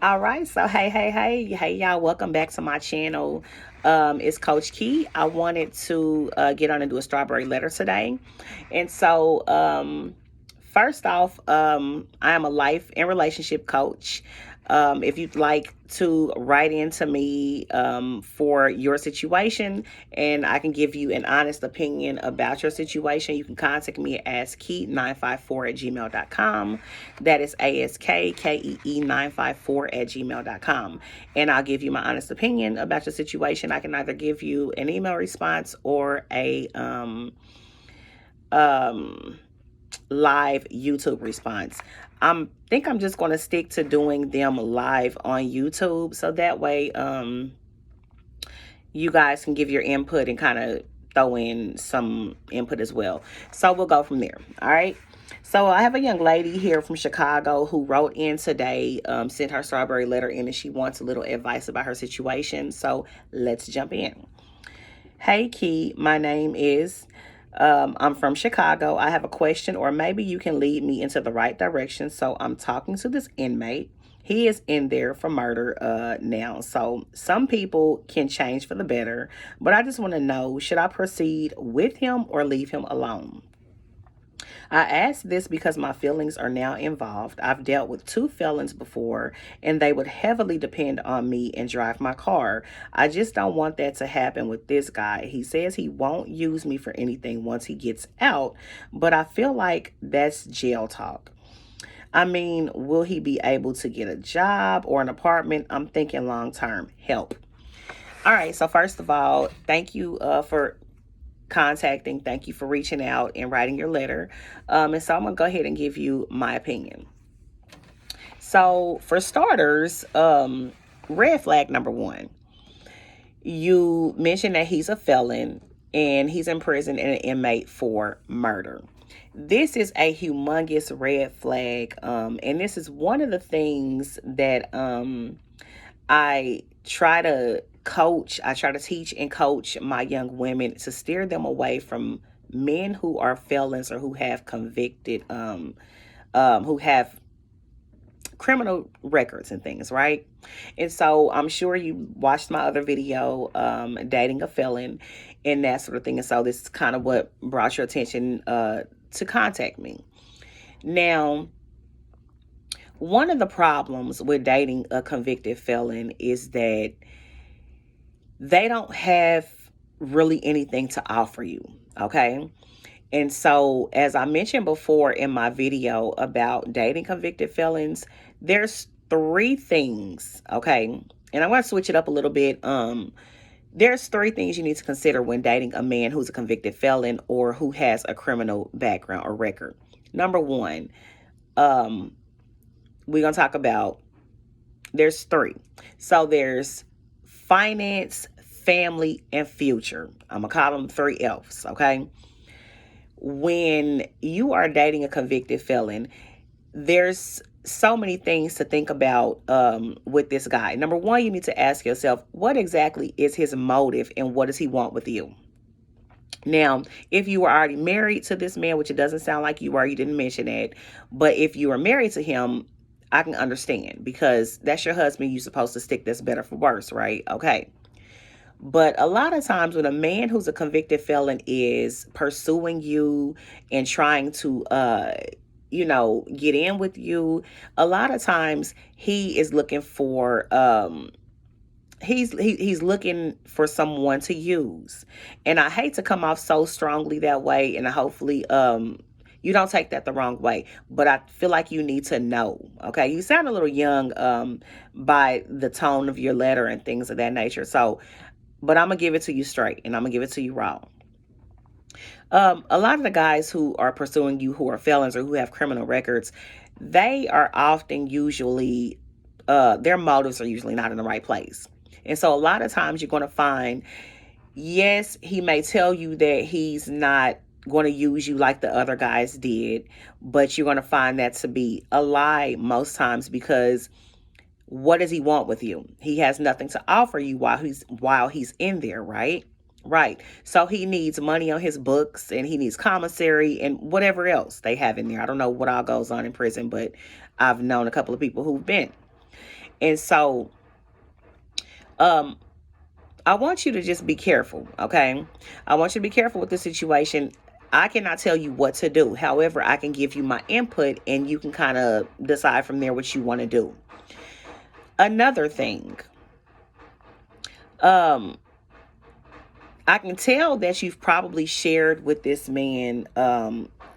All right, so hey, y'all, welcome back to my channel. It's Coach Key. I wanted to get on and do a strawberry letter today. And so, first off, I am a life and relationship coach. If you'd like to write into me for your situation and I can give you an honest opinion about your situation, you can contact me at askKey954@gmail.com. That is ASKKEE954@gmail.com. And I'll give you my honest opinion about your situation. I can either give you an email response or a um, live YouTube response. I think I'm just going to stick to doing them live on YouTube, so that way you guys can give your input and kind of throw in some input as well. So we'll go from there. All right. So I have a young lady here from Chicago who wrote in today, sent her strawberry letter in, and she wants a little advice about her situation. So let's jump in. Hey, Key, my name is. I'm from Chicago. I have a question, or maybe you can lead me into the right direction. So I'm talking to this inmate. He is in there for murder now. So some people can change for the better, but I just want to know, should I proceed with him or leave him alone? I ask this because my feelings are now involved. I've dealt with two felons before, and they would heavily depend on me and drive my car. I just don't want that to happen with this guy. He says he won't use me for anything once he gets out, but I feel like that's jail talk. I mean, will he be able to get a job or an apartment? I'm thinking long term. Help. All right, so first of all, thank you for contacting. Thank you for reaching out and writing your letter. And so I'm going to go ahead and give you my opinion. So, for starters, red flag number one, you mentioned that he's a felon and he's in prison and an inmate for murder. This is a humongous red flag. And this is one of the things that I try to teach and coach my young women to steer them away from men who are felons or who have who have criminal records and things, right? And so I'm sure you watched my other video, dating a felon and that sort of thing. And so this is kind of what brought your attention to contact me. Now, one of the problems with dating a convicted felon is that they don't have really anything to offer you, okay? And so, as I mentioned before in my video about dating convicted felons, there's three things, okay? And I'm going to switch it up a little bit. There's three things you need to consider when dating a man who's a convicted felon or who has a criminal background or record. Number one, we're going to talk about, there's three. So there's finance, family, and future. I'm going to call them 3 F's, okay? When you are dating a convicted felon, there's so many things to think about with this guy. Number one, you need to ask yourself, what exactly is his motive and what does he want with you? Now, if you were already married to this man, which it doesn't sound like you are, you didn't mention that, but if you are married to him, I can understand because that's your husband. You're supposed to stick this better for worse, right? Okay. But a lot of times when a man who's a convicted felon is pursuing you and trying to, get in with you, a lot of times he is looking for, he's looking for someone to use. And I hate to come off so strongly that way. And hopefully, you don't take that the wrong way, but I feel like you need to know, okay? You sound a little young by the tone of your letter and things of that nature. So, but I'm going to give it to you straight and I'm going to give it to you raw. A lot of the guys who are pursuing you who are felons or who have criminal records, they are often usually, their motives are usually not in the right place. And so a lot of times you're going to find, yes, he may tell you that he's not going to use you like the other guys did, but you're going to find that to be a lie most times because what does he want with you? He has nothing to offer you while he's in there, right? Right. So he needs money on his books and he needs commissary and whatever else they have in there. I don't know what all goes on in prison, but I've known a couple of people who've been. And so, I want you to just be careful, okay? I want you to be careful with the situation. I cannot tell you what to do. However, I can give you my input and you can kind of decide from there what you want to do. Another thing, I can tell that you've probably shared with this man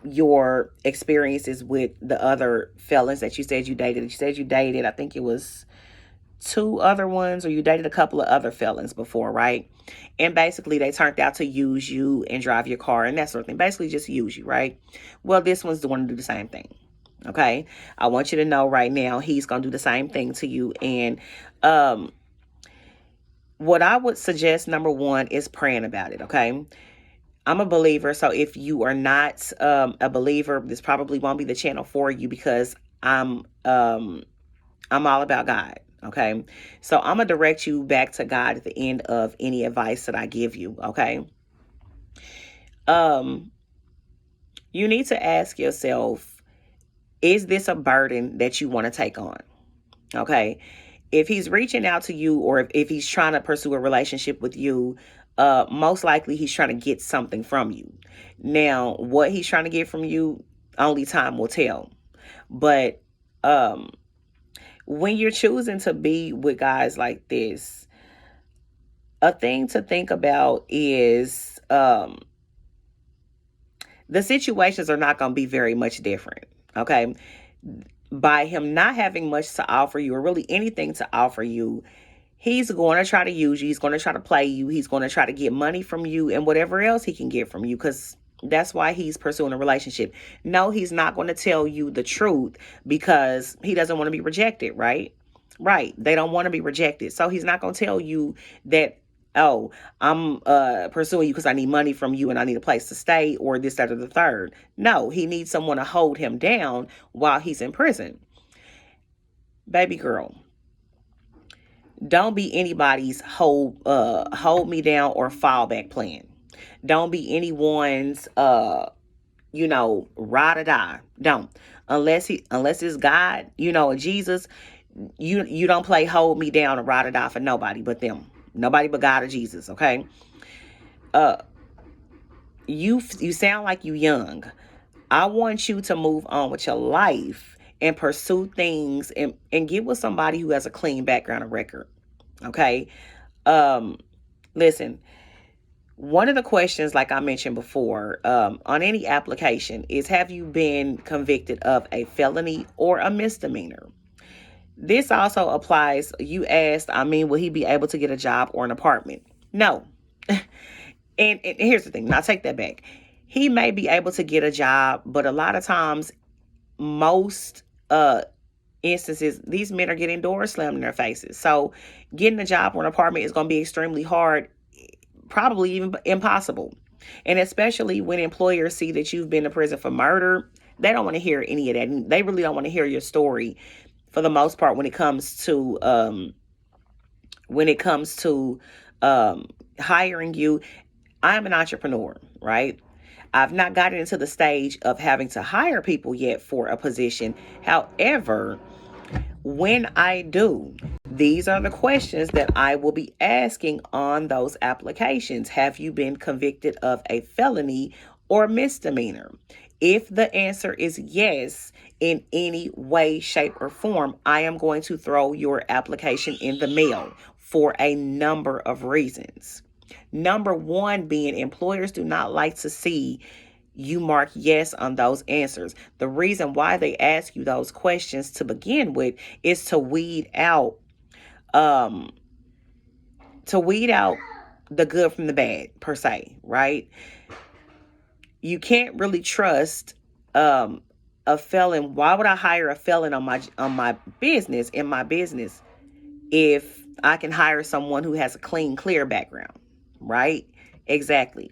your experiences with the other felons that you said you dated. You said you dated, I think it was two other ones, or you dated a couple of other felons before, right? And basically they turned out to use you and drive your car and that sort of thing. Basically just use you, right? Well, this one's the one to do the same thing. Okay. I want you to know right now, he's going to do the same thing to you. And, what I would suggest, number one, is praying about it. Okay. I'm a believer. So if you are not, a believer, this probably won't be the channel for you, because I'm all about God. Okay. So I'm going to direct you back to God at the end of any advice that I give you. Okay. You need to ask yourself, is this a burden that you want to take on? Okay. If he's reaching out to you, or if he's trying to pursue a relationship with you, most likely he's trying to get something from you. Now, what he's trying to get from you, only time will tell. But, when you're choosing to be with guys like this, a thing to think about is, the situations are not going to be very much different. Okay. By him not having much to offer you, or really anything to offer you, he's going to try to use you. He's going to try to play you. He's going to try to get money from you and whatever else he can get from you, because that's why he's pursuing a relationship. No, he's not going to tell you the truth because he doesn't want to be rejected, right? Right. They don't want to be rejected. So he's not going to tell you that, oh, I'm pursuing you because I need money from you and I need a place to stay, or this, that, or the third. No, he needs someone to hold him down while he's in prison. Baby girl, don't be anybody's hold me down or fallback plan. Don't be anyone's ride or die. Don't. Unless it's God, Jesus, you don't play hold me down or ride or die for nobody but them. Nobody but God or Jesus, okay? You sound like you young. I want you to move on with your life and pursue things, and get with somebody who has a clean background and record. Okay? Listen, one of the questions, like I mentioned before, on any application is, have you been convicted of a felony or a misdemeanor? This also applies. You asked, will he be able to get a job or an apartment? No. And here's the thing. Now, take that back. He may be able to get a job, but a lot of times, most instances, these men are getting doors slammed in their faces. So getting a job or an apartment is going to be extremely hard, probably even impossible. And especially when employers see that you've been to prison for murder, they don't want to hear any of that. They really don't want to hear your story, for the most part, when it comes to hiring you. I'm an entrepreneur, right? I've not gotten into the stage of having to hire people yet for a position. However, when I do, these are the questions that I will be asking on those applications. Have you been convicted of a felony or misdemeanor? If the answer is yes, in any way, shape, or form, I am going to throw your application in the mail for a number of reasons. Number one being, employers do not like to see you mark yes on those answers. The reason why they ask you those questions to begin with is to weed out the good from the bad, per se, right? You can't really trust a felon. Why would I hire a felon on my business, in my business, if I can hire someone who has a clean, clear background, right? Exactly.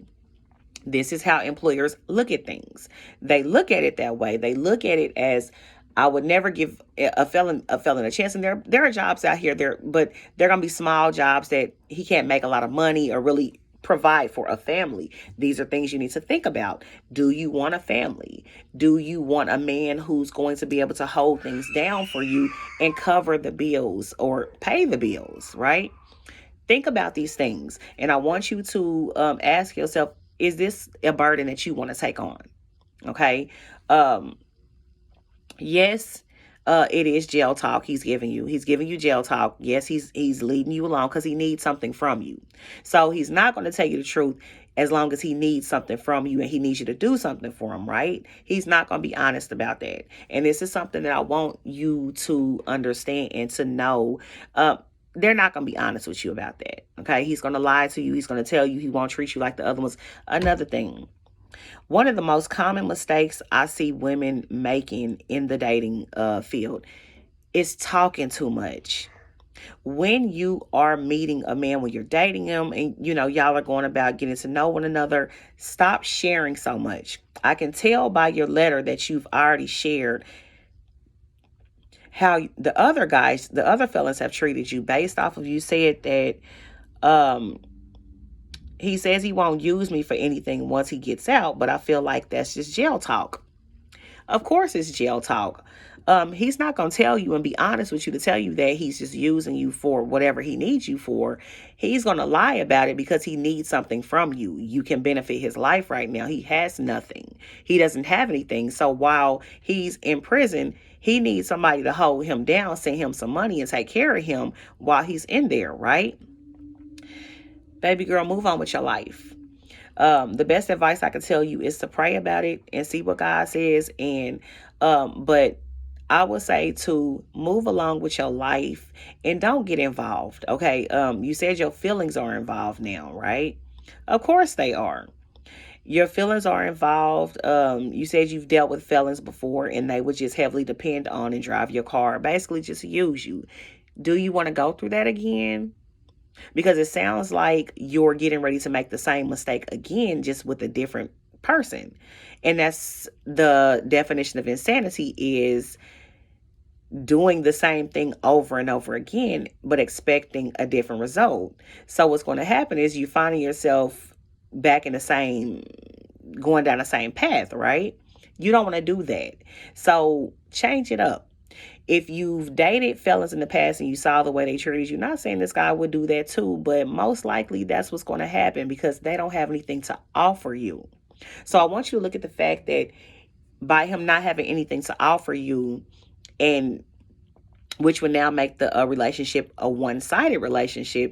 This is how employers look at things. They look at it that way. They look at it as, I would never give a felon a chance. And there are jobs out here there, but they're going to be small jobs that he can't make a lot of money or really provide for a family. These are things you need to think about. Do you want a family? Do you want a man who's going to be able to hold things down for you and cover the bills or pay the bills, right? Think about these things. And I want you to ask yourself, is this a burden that you want to take on? Okay. Yes, it is jail talk he's giving you. He's giving you jail talk. Yes, he's leading you along because he needs something from you. So he's not going to tell you the truth as long as he needs something from you and he needs you to do something for him, right? He's not going to be honest about that. And this is something that I want you to understand and to know. They're not going to be honest with you about that. Okay. He's going to lie to you. He's going to tell you he won't treat you like the other ones. Another thing. One of the most common mistakes I see women making in the dating field is talking too much. When you are meeting a man, when you're dating him and, y'all are going about getting to know one another, stop sharing so much. I can tell by your letter that you've already shared how the other fellas have treated you based off of you said that he says he won't use me for anything once he gets out, but I feel like that's just jail talk. Of course it's jail talk. He's not going to tell you and be honest with you to tell you that he's just using you for whatever he needs you for. He's going to lie about it because he needs something from you. You can benefit his life right now. He has nothing. He doesn't have anything. So while he's in prison, he needs somebody to hold him down, send him some money and take care of him while he's in there, right? Baby girl, move on with your life. The best advice I can tell you is to pray about it and see what God says. But I would say to move along with your life and don't get involved. Okay. You said your feelings are involved now, right? Of course they are. Your feelings are involved. You said you've dealt with felons before and they would just heavily depend on and drive your car, basically just use you. Do you want to go through that again? Because it sounds like you're getting ready to make the same mistake again, just with a different person. And that's the definition of insanity, is doing the same thing over and over again, but expecting a different result. So what's going to happen is you finding yourself back in going down the same path, right? You don't want to do that. So change it up. If you've dated fellas in the past and you saw the way they treated you, not saying this guy would do that too, but most likely that's what's going to happen because they don't have anything to offer you. So I want you to look at the fact that by him not having anything to offer you, and which would now make the relationship a one-sided relationship,